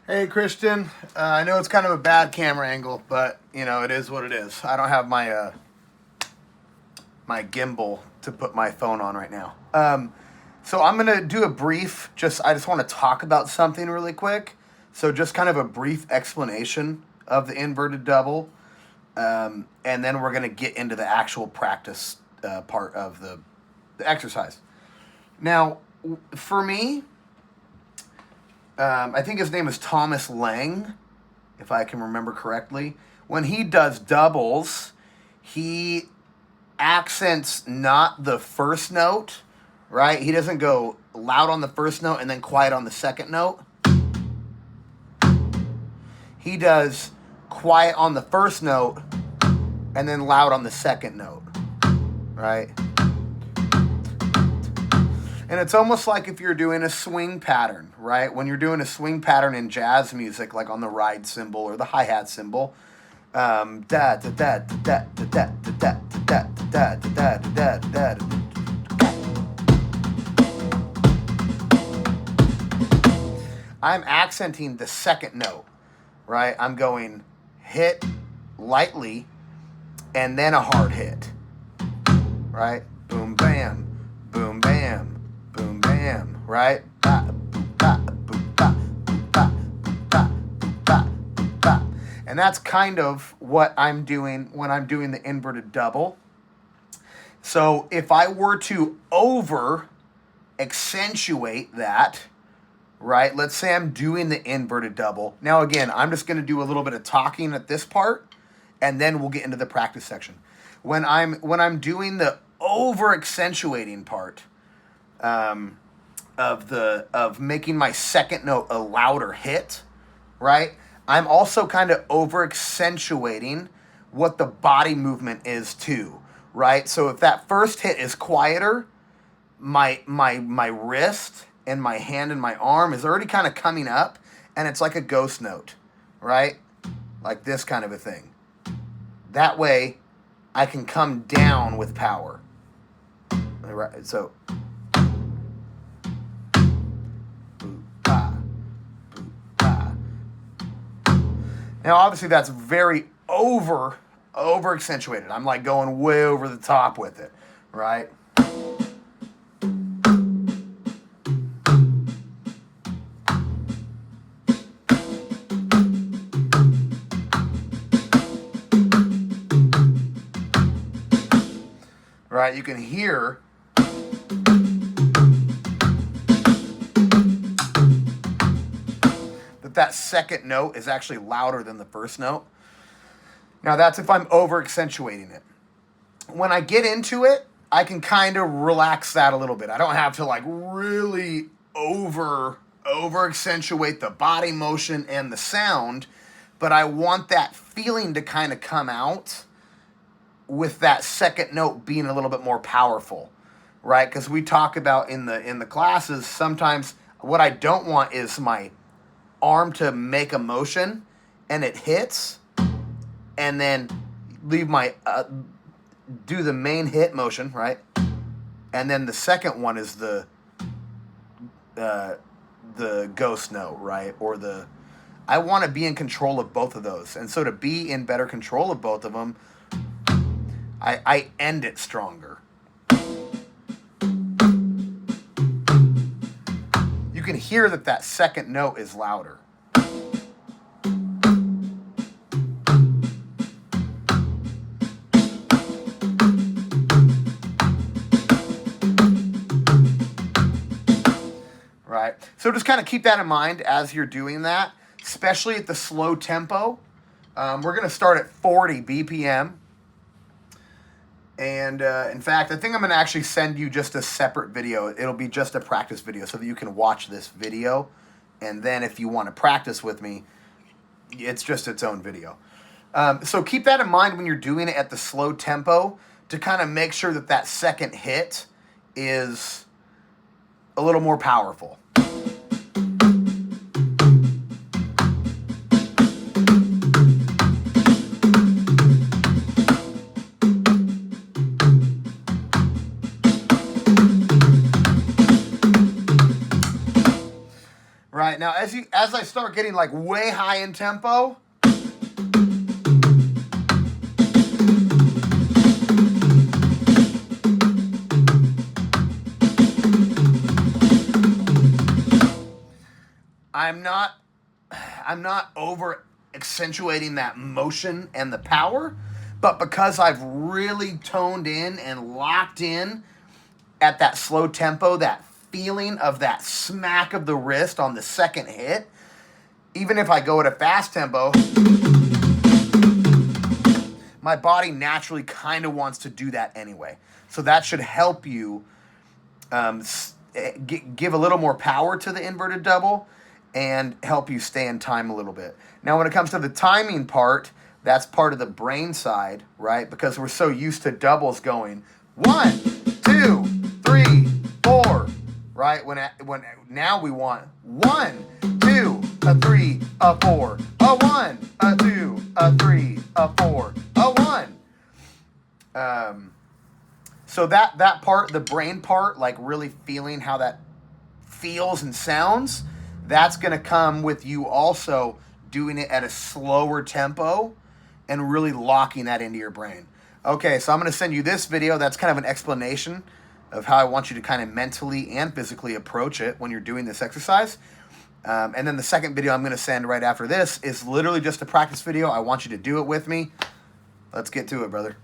Hey Christian, I know it's kind of a bad camera angle, but you know it is what it is. I don't have my gimbal to put my phone on right now. So I'm gonna do a brief. I just want to talk about something really quick. So just kind of a brief explanation of the inverted double, and then we're gonna get into the actual practice part of the exercise. Now, for me, I think his name is Thomas Lang, if I can remember correctly. When he does doubles, he accents not the first note, right? He doesn't go loud on the first note and then quiet on the second note. He does quiet on the first note and then loud on the second note, right? And it's almost like if you're doing a swing pattern, right? When you're doing a swing pattern in jazz music, like on the ride cymbal or the hi-hat cymbal, da da da da da da da da da da da da. I'm accenting the second note, right? I'm going hit lightly and then a hard hit, right? Boom bam, boom bam. Boom, bam, right? Ba, boom, ba, boom, ba, boom, ba, boom, ba, boom, ba, boom, ba. And that's kind of what I'm doing when I'm doing the inverted double. So if I were to over accentuate that, right? Let's say I'm doing the inverted double. Now, again, I'm just going to do a little bit of talking at this part, and then we'll get into the practice section. When I'm doing the over accentuating part, of making my second note a louder hit, right? I'm also kind of over accentuating what the body movement is too, right? So if that first hit is quieter, my wrist and my hand and my arm is already kind of coming up, and it's like a ghost note, right? Like this kind of a thing. That way, I can come down with power. Right? So. Now, obviously, that's very over accentuated. I'm like going way over the top with it, right? Right, you can hear that second note is actually louder than the first note. Now that's if I'm over accentuating it. When I get into it, I can kind of relax that a little bit. I don't have to like really over accentuate the body motion and the sound, but I want that feeling to kind of come out with that second note being a little bit more powerful, right? Because we talk about in the classes, sometimes what I don't want is my arm to make a motion and it hits, and then leave my do the main hit motion, right? And then the second one is the ghost note, right? Or I want to be in control of both of those. And so to be in better control of both of them, I end it stronger. You can hear that second note is louder. Right? So just kind of keep that in mind as you're doing that, especially at the slow tempo. We're going to start at 40 BPM. And in fact, I think I'm going to actually send you just a separate video. It'll be just a practice video so that you can watch this video. And then if you want to practice with me, it's just its own video. So keep that in mind when you're doing it at the slow tempo to kind of make sure that second hit is a little more powerful. right? Now, as I start getting like way high in tempo, I'm not over accentuating that motion and the power, but because I've really toned in and locked in at that slow tempo, that feeling of that smack of the wrist on the second hit, even if I go at a fast tempo, my body naturally kind of wants to do that anyway. So that should help you give a little more power to the inverted double and help you stay in time a little bit. Now, when it comes to the timing part, that's part of the brain side, right? Because we're so used to doubles going 1, 2, 3, 4, right? When now we want 1, 2, a 3, a 4, a 1, a 2, a 3, a 4, a 1. So that part, the brain part, like really feeling how that feels and sounds, that's going to come with you also doing it at a slower tempo and really locking that into your brain. Okay, so I'm going to send you this video. That's kind of an explanation of how I want you to kind of mentally and physically approach it when you're doing this exercise. And then the second video I'm going to send right after this is literally just a practice video. I want you to do it with me. Let's get to it, brother.